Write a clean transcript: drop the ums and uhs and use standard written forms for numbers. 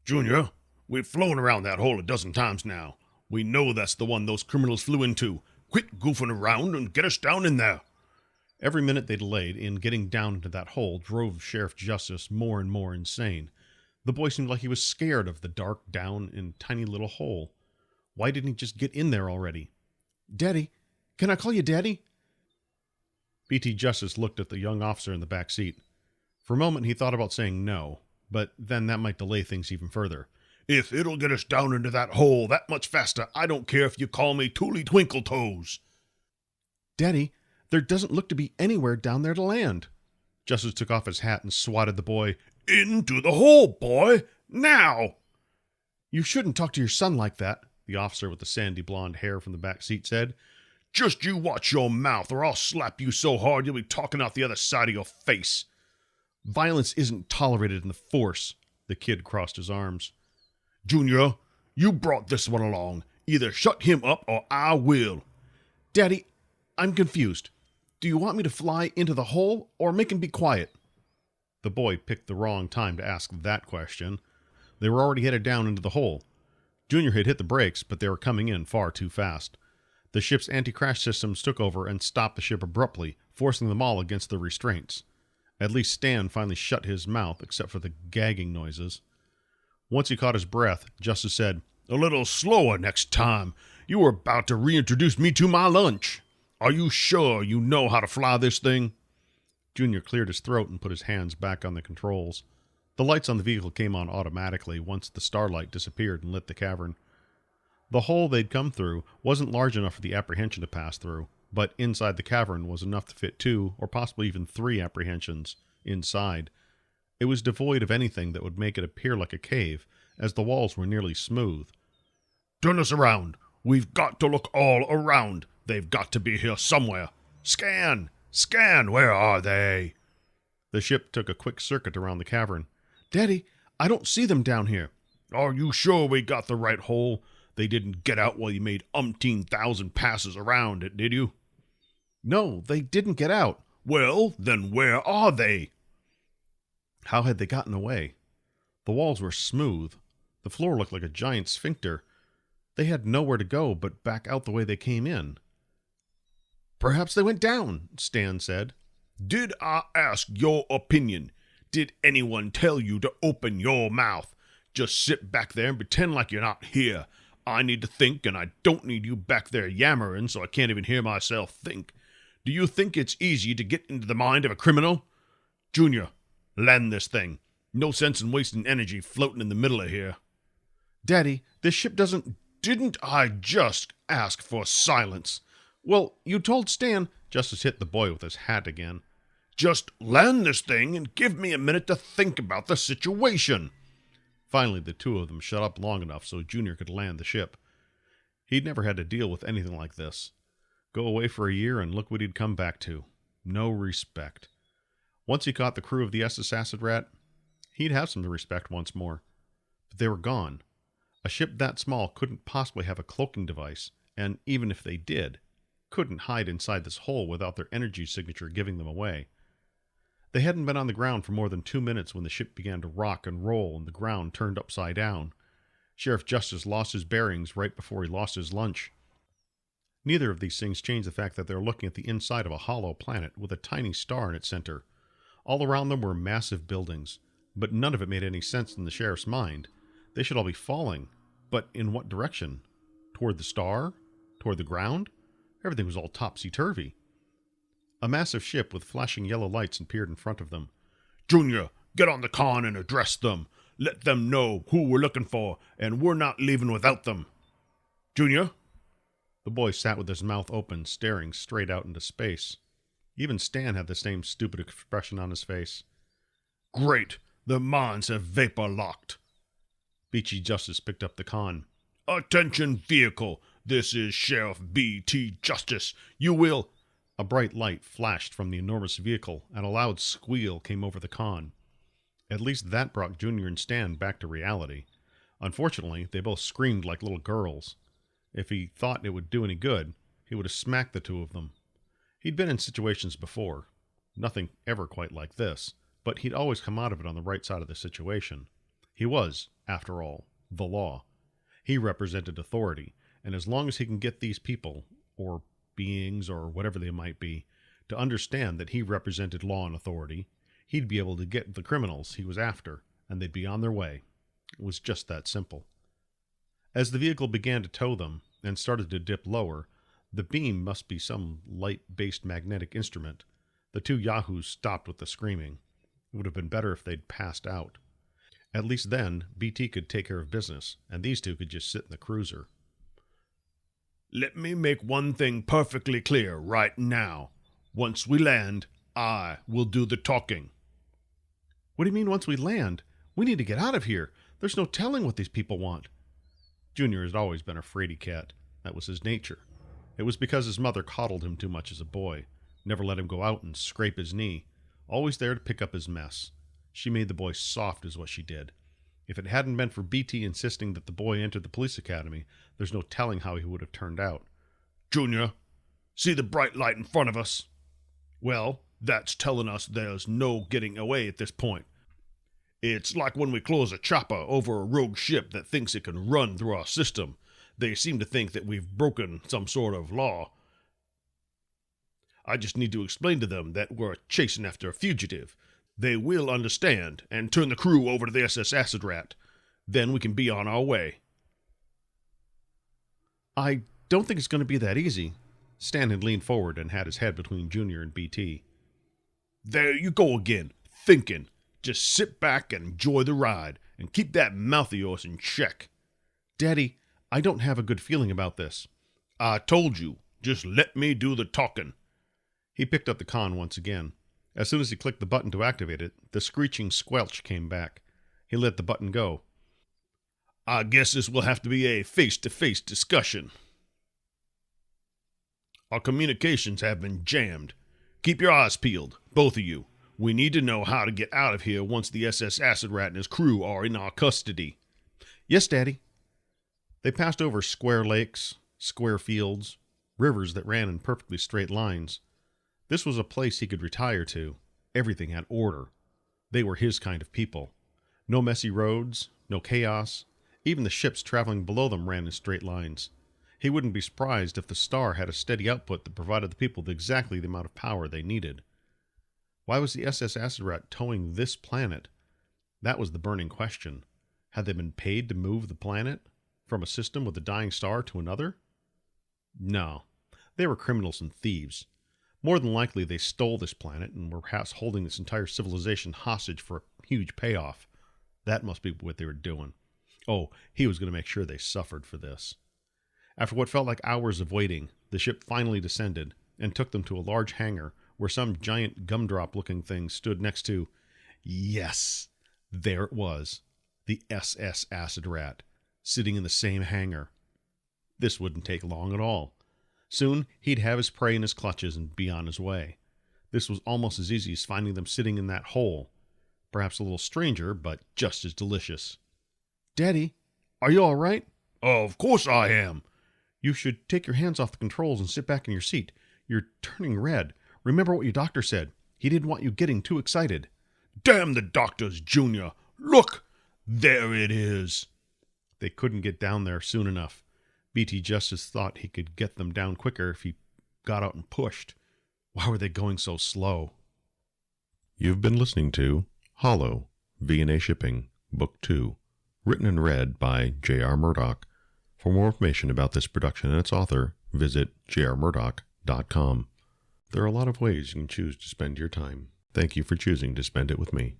Junior, we've flown around that hole a dozen times now. We know that's the one those criminals flew into. Quit goofing around and get us down in there. Every minute they delayed in getting down into that hole drove Sheriff Justice more and more insane. The boy seemed like he was scared of the dark, down, and tiny little hole. Why didn't he just get in there already? Daddy, can I call you Daddy? B.T. Justice looked at the young officer in the back seat. For a moment he thought about saying no, but then that might delay things even further. If it'll get us down into that hole that much faster, I don't care if you call me Tooly Twinkle Toes. Daddy, there doesn't look to be anywhere down there to land. Justice took off his hat and swatted the boy. Into the hole, boy! Now! You shouldn't talk to your son like that, the officer with the sandy blonde hair from the back seat said. Just you watch your mouth, or I'll slap you so hard you'll be talking out the other side of your face. Violence isn't tolerated in the force. The kid crossed his arms. Junior, you brought this one along. Either shut him up or I will. Daddy, I'm confused. Do you want me to fly into the hole or make him be quiet? The boy picked the wrong time to ask that question. They were already headed down into the hole. Junior had hit the brakes, but they were coming in far too fast. The ship's anti-crash systems took over and stopped the ship abruptly, forcing them all against the restraints. At least Stan finally shut his mouth, except for the gagging noises. Once he caught his breath, Justice said, A little slower next time. You were about to reintroduce me to my lunch. Are you sure you know how to fly this thing? Junior cleared his throat and put his hands back on the controls. The lights on the vehicle came on automatically once the starlight disappeared and lit the cavern. The hole they'd come through wasn't large enough for the apprehension to pass through, but inside the cavern was enough to fit 2 or possibly even 3 apprehensions inside. It was devoid of anything that would make it appear like a cave, as the walls were nearly smooth. Turn us around. We've got to look all around. They've got to be here somewhere. Scan! Scan! Where are they? The ship took a quick circuit around the cavern. Daddy, I don't see them down here. Are you sure we got the right hole? They didn't get out while you made umpteen thousand passes around it, did you? No, they didn't get out. Well, then where are they? How had they gotten away? The walls were smooth. The floor looked like a giant sphincter. They had nowhere to go but back out the way they came in. Perhaps they went down, Stan said. Did I ask your opinion? Did anyone tell you to open your mouth? Just sit back there and pretend like you're not here. I need to think, and I don't need you back there yammering so I can't even hear myself think. Do you think it's easy to get into the mind of a criminal? Junior, land this thing. No sense in wasting energy floating in the middle of here. Daddy, this ship doesn't... Didn't I just ask for silence? Well, you told Stan... Justice hit the boy with his hat again. Just land this thing and give me a minute to think about the situation. Finally, the two of them shut up long enough so Junior could land the ship. He'd never had to deal with anything like this. Go away for a year and look what he'd come back to. No respect. Once he caught the crew of the SS Acid Rat, he'd have some respect once more. But they were gone. A ship that small couldn't possibly have a cloaking device, and even if they did, couldn't hide inside this hole without their energy signature giving them away. They hadn't been on the ground for more than 2 minutes when the ship began to rock and roll and the ground turned upside down. Sheriff Justice lost his bearings right before he lost his lunch. Neither of these things changed the fact that they were looking at the inside of a hollow planet with a tiny star in its center. All around them were massive buildings, but none of it made any sense in the sheriff's mind. They should all be falling, but in what direction? Toward the star? Toward the ground? Everything was all topsy-turvy. A massive ship with flashing yellow lights appeared in front of them. Junior, get on the con and address them. Let them know who we're looking for, and we're not leaving without them. Junior? The boy sat with his mouth open, staring straight out into space. Even Stan had the same stupid expression on his face. Great. The mines have vapor-locked. B.T. Justice picked up the con. Attention vehicle. This is Sheriff B.T. Justice. You will... A bright light flashed from the enormous vehicle, and a loud squeal came over the con. At least that brought Junior and Stan back to reality. Unfortunately, they both screamed like little girls. If he thought it would do any good, he would have smacked the two of them. He'd been in situations before. Nothing ever quite like this, but he'd always come out of it on the right side of the situation. He was, after all, the law. He represented authority, and as long as he can get these people, or beings, or whatever they might be, to understand that he represented law and authority, he'd be able to get the criminals he was after, and they'd be on their way. It was just that simple. As the vehicle began to tow them, and started to dip lower, the beam must be some light-based magnetic instrument. The two yahoos stopped with the screaming. It would have been better if they'd passed out. At least then, BT could take care of business, and these two could just sit in the cruiser. Let me make one thing perfectly clear right now. Once we land, I will do the talking. What do you mean once we land? We need to get out of here. There's no telling what these people want. Junior had always been a fraidy cat. That was his nature. It was because his mother coddled him too much as a boy, never let him go out and scrape his knee, always there to pick up his mess. She made the boy soft is what she did. If it hadn't been for BT insisting that the boy enter the police academy, there's no telling how he would have turned out. Junior, see the bright light in front of us? Well, that's telling us there's no getting away at this point. It's like when we close a chopper over a rogue ship that thinks it can run through our system. They seem to think that we've broken some sort of law. I just need to explain to them that we're chasing after a fugitive. They will understand and turn the crew over to the SS Acid Rat. Then we can be on our way. I don't think it's going to be that easy. Stan had leaned forward and had his head between Junior and BT. There you go again, thinking. Just sit back and enjoy the ride, and keep that mouth of yours in check. Daddy, I don't have a good feeling about this. I told you, just let me do the talking. He picked up the con once again. As soon as he clicked the button to activate it, the screeching squelch came back. He let the button go. I guess this will have to be a face-to-face discussion. Our communications have been jammed. Keep your eyes peeled, both of you. We need to know how to get out of here once the SS Acid Rat and his crew are in our custody. Yes, Daddy. They passed over square lakes, square fields, rivers that ran in perfectly straight lines. This was a place he could retire to. Everything had order. They were his kind of people. No messy roads, no chaos. Even the ships traveling below them ran in straight lines. He wouldn't be surprised if the Star had a steady output that provided the people with exactly the amount of power they needed. Why was the SS Acid Rat towing this planet? That was the burning question. Had they been paid to move the planet from a system with a dying star to another? No. They were criminals and thieves. More than likely they stole this planet and were perhaps holding this entire civilization hostage for a huge payoff. That must be what they were doing. Oh, he was going to make sure they suffered for this. After what felt like hours of waiting, the ship finally descended and took them to a large hangar where some giant gumdrop-looking thing stood next to... Yes, there it was. The SS Acid Rat, sitting in the same hangar. This wouldn't take long at all. Soon, he'd have his prey in his clutches and be on his way. This was almost as easy as finding them sitting in that hole. Perhaps a little stranger, but just as delicious. Daddy, are you all right? Of course I am. You should take your hands off the controls and sit back in your seat. You're turning red. Remember what your doctor said. He didn't want you getting too excited. Damn the doctors, Junior. Look, there it is. They couldn't get down there soon enough. BT Justice thought he could get them down quicker if he got out and pushed. Why were they going so slow? You've been listening to Hollow, V&A Shipping, Book 2, written and read by J.R. Murdoch. For more information about this production and its author, visit jrmurdoch.com. There are a lot of ways you can choose to spend your time. Thank you for choosing to spend it with me.